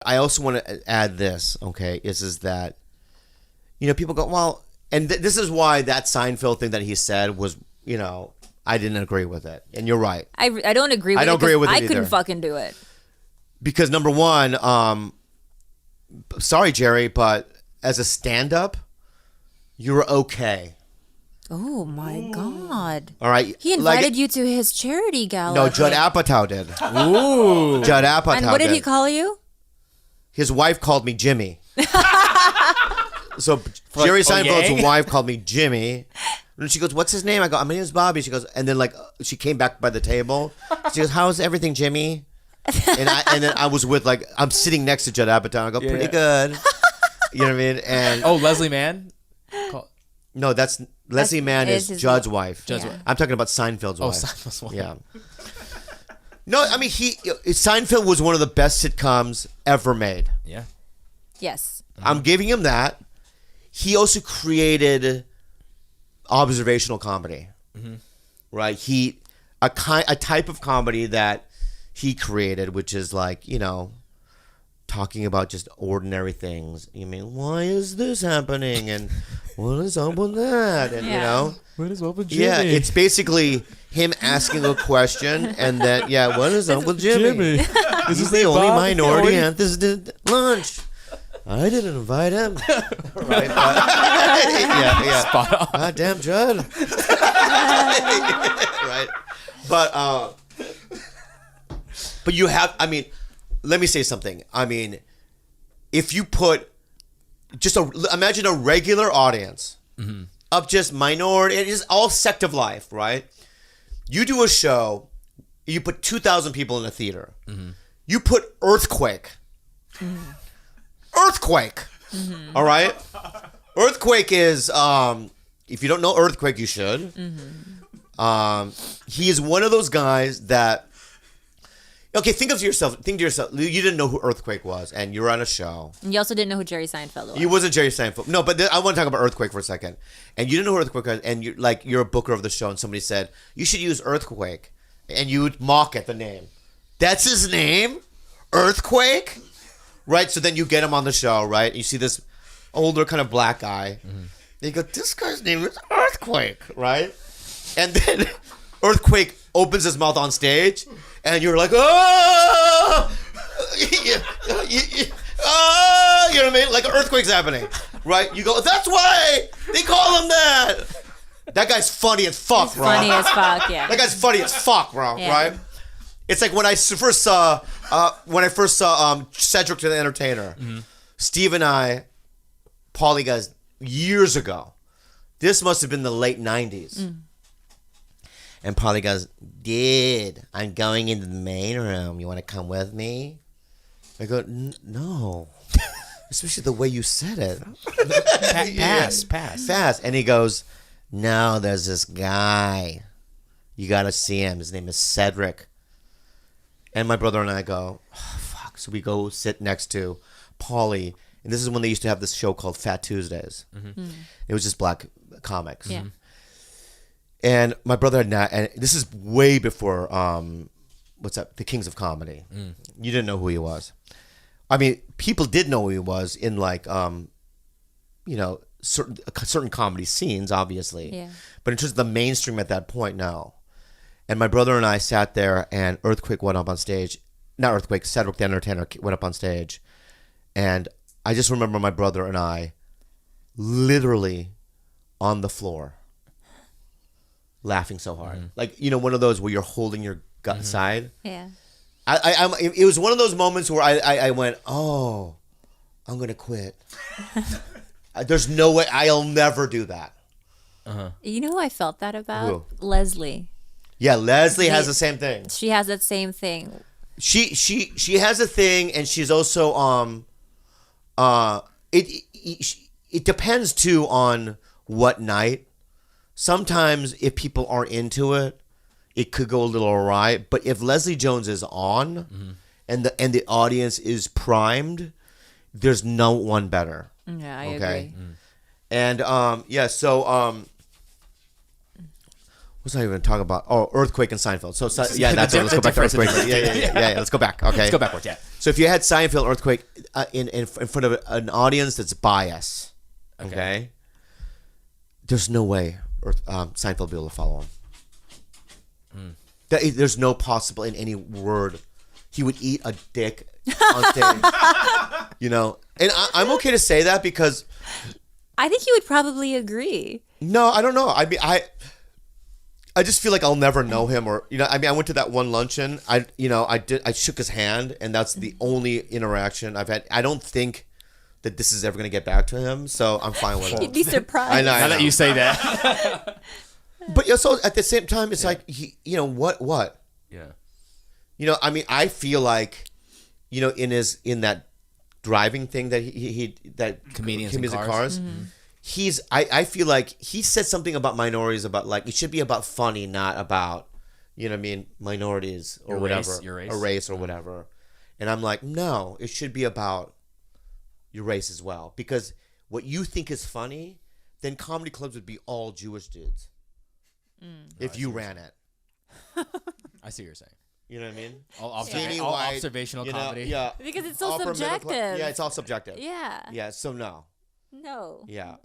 I also want to add this, okay, is that, people go, well, and this is why that Seinfeld thing that he said was, I didn't agree with it. And you're right. I don't agree with it. I don't agree with it either. I couldn't fucking do it. Because number one, sorry, Jerry, but as a stand-up, you're okay. Oh my God! All right, he invited you to his charity gala. No, Judd Apatow did. Ooh, Judd Apatow. And what did he call you? His wife called me Jimmy. So Jerry Seinfeld's wife called me Jimmy. And she goes, "What's his name?" I go, "My name is Bobby." She goes, and then she came back by the table. She goes, "How's everything, Jimmy?" And then I was with I'm sitting next to Judd Apatow. I go, "Pretty good." You know what I mean? And Leslie Mann. No, Leslie Mann is Judd's wife. Yeah. I'm talking about Seinfeld's wife. Seinfeld's wife. Yeah. No, I mean Seinfeld was one of the best sitcoms ever made. Yeah. Yes. I'm giving him that. He also created observational comedy. Mm-hmm. Right? A type of comedy that he created, which is talking about just ordinary things. You mean, why is this happening? And what is up with that? And what is up with Jimmy? Yeah, it's basically him asking a question and then what is up with Jimmy? He's the only minority at this lunch. I didn't invite him. Right? Yeah. Spot on. God damn, Judd. Right. But you have, let me say something. If you put imagine a regular audience of just minority, it is all sect of life, right? You do a show, you put 2,000 people in a theater. Mm-hmm. You put Earthquake. Mm-hmm. Earthquake. Mm-hmm. All right? Earthquake is, if you don't know Earthquake, you should. Mm-hmm. He is one of those guys that, okay, think to yourself, you didn't know who Earthquake was, and you're on a show. And you also didn't know who Jerry Seinfeld was. He wasn't Jerry Seinfeld. No, but I want to talk about Earthquake for a second. And you didn't know who Earthquake was, and you're a booker of the show, and somebody said, you should use Earthquake. And you would mock at the name. That's his name? Earthquake? Right? So then you get him on the show, right? You see this older kind of black guy. Mm-hmm. And you go, this guy's name is Earthquake, right? And then Earthquake opens his mouth on stage, and you're like, oh! You know what I mean? Like an earthquake's happening, right? You go, that's why they call him that. That guy's funny as fuck, bro. Funny as fuck, yeah. That guy's funny as fuck, bro, right? It's like when I first saw Cedric the Entertainer. Mm-hmm. Steve and I, Paulie guys, years ago. This must have been the late 90s. Mm. And Paulie goes, dude, I'm going into the main room. You want to come with me? I go, no. Especially the way you said it. Pass. And he goes, no, there's this guy. You got to see him. His name is Cedric. And my brother and I go, oh, fuck. So we go sit next to Paulie. And this is when they used to have this show called Fat Tuesdays. Mm-hmm. Mm. It was just black comics. Yeah. And my brother had not, and this is way before, The Kings of Comedy. Mm. You didn't know who he was. I mean, people did know who he was in certain comedy scenes, obviously. Yeah. But in terms of the mainstream at that point, no. And my brother and I sat there, and Earthquake went up on stage. Not Earthquake, Cedric the Entertainer went up on stage. And I just remember my brother and I literally on the floor laughing so hard. Mm-hmm. Like, one of those where you're holding your gut side. Yeah. It was one of those moments where I went, oh, I'm going to quit. There's no way, I'll never do that. Uh-huh. You know who I felt that about? Who? Leslie. Yeah, Leslie has the same thing. She has that same thing. She has a thing, and she's also it depends too on what night. Sometimes if people aren't into it, it could go a little awry. But if Leslie Jones is on, and the audience is primed, there's no one better. Yeah, I agree. And what's I even talking about? Oh, Earthquake and Seinfeld. So yeah, that's it. Let's go back to Earthquake. Yeah. Let's go back. Okay. Let's go backwards. Yeah. So if you had Seinfeld, Earthquake, in front of an audience that's biased. Okay. There's no way Seinfeld will be able to follow him. There's no possible in any word he would eat a dick on stage. You know, and I'm okay to say that because I think you would probably agree. no, I don't know. I mean, I just feel like I'll never know him, or I mean, I went to that one luncheon. I shook his hand, and that's the only interaction I've had. I don't think that this is ever gonna get back to him, so I'm fine with it. You'd be surprised. I know. Now that you say that. But so at the same time, it's like what? Yeah. I mean, I feel like, in that driving thing that he Comedians in Cars. I feel like he said something about minorities, about like it should be about funny, not about, minorities or whatever, your race. a race or whatever. And I'm like, no, it should be about your race as well, because what you think is funny, then comedy clubs would be all Jewish dudes if you ran it. I see what you're saying. You know what I mean? All observational comedy. Yeah. Because it's so Upper middle subjective. Yeah, it's all subjective. Yeah. Yeah, so no. No. Yeah.